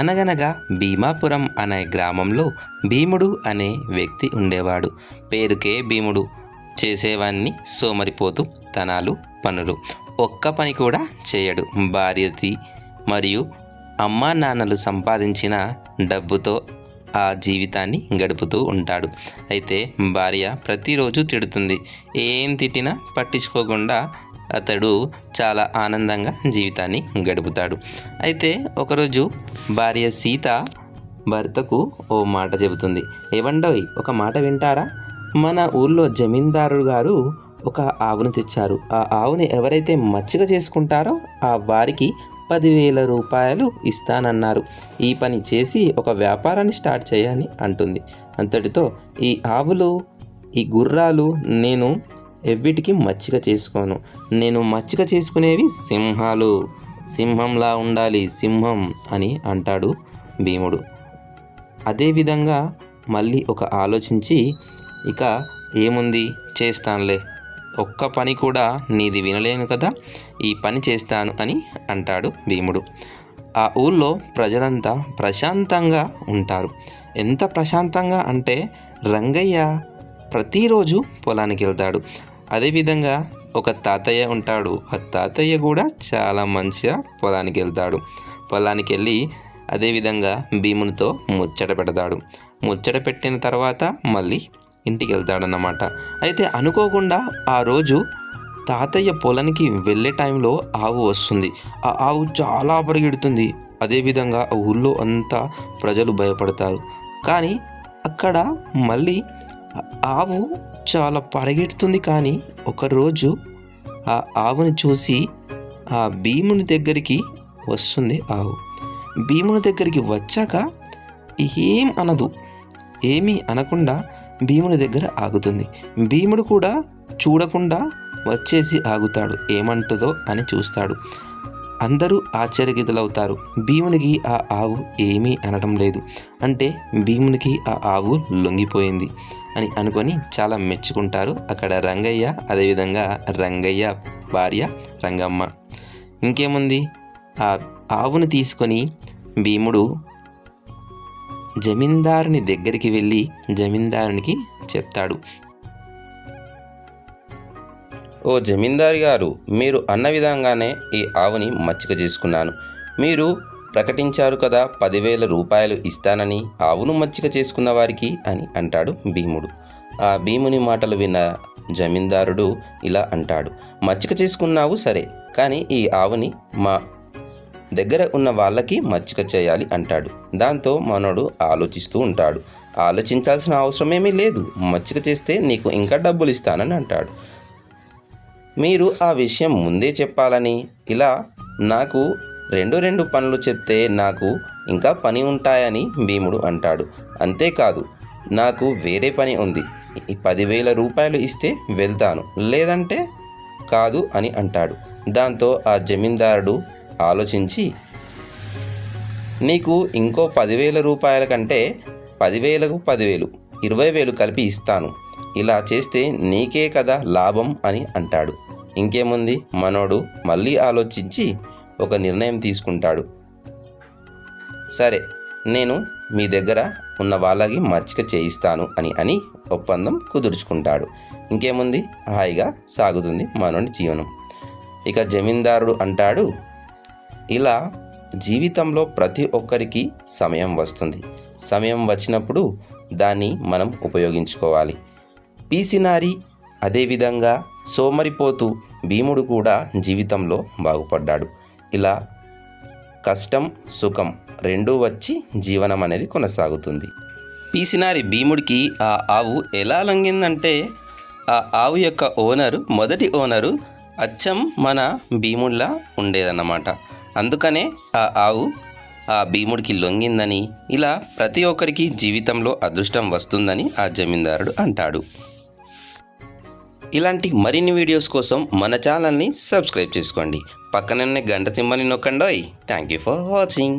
అనగనగా భీమాపురం అనే గ్రామంలో భీముడు అనే వ్యక్తి ఉండేవాడు. పేరుకే భీముడు, చేసేవాన్ని సోమరిపోతు తనాలు పనులు, ఒక్క పని కూడా చేయడు. భార్యతి మరియు అమ్మా నాన్నలు సంపాదించిన డబ్బుతో ఆ జీవితాన్ని గడుపుతూ ఉంటాడు. అయితే భార్య ప్రతిరోజు తిడుతుంది. ఏం తిట్టినా పట్టించుకోకుండా అతడు చాలా ఆనందంగా జీవితాన్ని గడుపుతాడు. అయితే ఒకరోజు భార్య సీత భర్తకు ఓ మాట చెబుతుంది. ఏవండోయ్, ఒక మాట వింటారా? మన ఊళ్ళో జమీందారు గారు ఒక ఆవును తెచ్చారు. ఆ ఆవుని ఎవరైతే మచ్చిక చేసుకుంటారో ఆ వారికి 10,000 రూపాయలు ఇస్తానన్నారు. ఈ పని చేసి ఒక వ్యాపారాన్ని స్టార్ట్ చేయని అంటుంది. అంతటితో ఈ ఆవులు, ఈ గుర్రాలు నేను ఎవ్విటికి మచ్చిక చేసుకోను. నేను మచ్చిక చేసుకునేవి సింహాలు. సింహంలా ఉండాలి, సింహం అని అంటాడు భీముడు. అదేవిధంగా మళ్ళీ ఒక ఆలోచించి, ఇక ఏముంది చేస్తానులే, ఒక్క పని కూడా నీది వినలేను కదా, ఈ పని చేస్తాను అని అంటాడు భీముడు. ఆ ఊళ్ళో ప్రజలంతా ప్రశాంతంగా ఉంటారు. ఎంత ప్రశాంతంగా అంటే రంగయ్య ప్రతిరోజు పొలానికి వెళ్తాడు. అదేవిధంగా ఒక తాతయ్య ఉంటాడు. ఆ తాతయ్య కూడా చాలా మంచిగా పొలానికి వెళ్తాడు. పొలానికి వెళ్ళి అదేవిధంగా భీమునితో ముచ్చట పెడతాడు. ముచ్చట పెట్టిన తర్వాత మళ్ళీ ఇంటికి వెళ్తాడన్నమాట. అయితే అనుకోకుండా ఆ రోజు తాతయ్య పొలానికి వెళ్ళే టైంలో ఆవు వస్తుంది. ఆ ఆవు చాలా పరిగెడుతుంది. అదేవిధంగా ఆ ఊళ్ళో అంతా ప్రజలు భయపడతారు. కానీ అక్కడ మళ్ళీ ఆవు చాలా పరిగెడుతుంది. కానీ ఒకరోజు ఆ ఆవుని చూసి ఆ భీముని దగ్గరికి వస్తుంది ఆవు. భీముని దగ్గరికి వచ్చాక ఏం అనదు, ఏమీ అనకుండా భీముని దగ్గర ఆగుతుంది. భీముడు కూడా చూడకుండా వచ్చేసి ఆగుతాడు. ఏమంటుందో అని చూస్తాడు. అందరూ ఆశ్చర్యగితులవుతారు. భీమునికి ఆ ఆవు ఏమీ అనడం లేదు. అంటే భీమునికి ఆ ఆవు లొంగిపోయింది అని అనుకొని చాలా మెచ్చుకుంటారు అక్కడ రంగయ్య, అదేవిధంగా రంగయ్య భార్య రంగమ్మ. ఇంకేముంది, ఆ ఆవును తీసుకొని భీముడు జమీందారుని దగ్గరికి వెళ్ళి జమీందారునికి చెప్తాడు. ఓ జమీందారు గారు, మీరు అన్న విధంగానే ఈ ఆవుని మచ్చిక చేసుకున్నాను. మీరు ప్రకటించారు కదా 10,000 రూపాయలు ఇస్తానని ఆవును మచ్చిక చేసుకున్న వారికి అని అంటాడు భీముడు. ఆ భీముని మాటలు విన్న జమీందారుడు ఇలా అంటాడు. మచ్చిక చేసుకున్నావు సరే, కానీ ఈ ఆవుని మా దగ్గర ఉన్న వాళ్ళకి మచ్చిక చేయాలి అంటాడు. దాంతో మనోడు ఆలోచిస్తూ ఉంటాడు. ఆలోచించాల్సిన అవసరమేమీ లేదు, మచ్చిక చేస్తే నీకు ఇంకా డబ్బులు ఇస్తానని అంటాడు. మీరు ఆ విషయం ముందే చెప్పాలని, ఇలా నాకు రెండు పనులు చెప్తే నాకు ఇంకా పని ఉంటాయని భీముడు అంటాడు. అంతేకాదు, నాకు వేరే పని ఉంది. 10,000 రూపాయలు ఇస్తే వెళ్తాను, లేదంటే కాదు అని అంటాడు. దాంతో ఆ జమీందారుడు ఆలోచించి, నీకు ఇంకో 10,000 రూపాయల కంటే 10,000కు 10,000 20,000 కలిపి ఇస్తాను. ఇలా చేస్తే నీకే కదా లాభం అని అంటాడు. ఇంకేముంది, మనోడు మళ్ళీ ఆలోచించి ఒక నిర్ణయం తీసుకుంటాడు. సరే, నేను మీ దగ్గర ఉన్న వాళ్ళకి మచ్చిక చేయిస్తాను అని ఒప్పందం కుదుర్చుకుంటాడు. ఇంకేముంది, హాయిగా సాగుతుంది మనోడి జీవనం. ఇక జమీందారుడు అంటాడు, ఇలా జీవితంలో ప్రతి ఒక్కరికి సమయం వస్తుంది. సమయం వచ్చినప్పుడు దాన్ని మనం ఉపయోగించుకోవాలి. పీసినారి, అదేవిధంగా సోమరిపోతు భీముడు కూడా జీవితంలో బాగుపడ్డాడు. ఇలా కష్టం సుఖం రెండూ వచ్చి జీవనం అనేది కొనసాగుతుంది. పీసినారి భీముడికి ఆ ఆవు ఎలా లొంగిందంటే, ఆ ఆవు యొక్క మొదటి ఓనరు అచ్చం మన భీముడిలా ఉండేదన్నమాట. అందుకనే ఆ ఆవు ఆ భీముడికి లొంగిందని, ఇలా ప్రతి ఒక్కరికి జీవితంలో అదృష్టం వస్తుందని ఆ జమీందారుడు అంటాడు. ఇలాంటి మరిన్ని వీడియోస్ కోసం మన ఛానల్ని సబ్స్క్రైబ్ చేసుకోండి. పక్కనే ఉన్న గంట సింబల్ని నొక్కండి. Thank you for watching.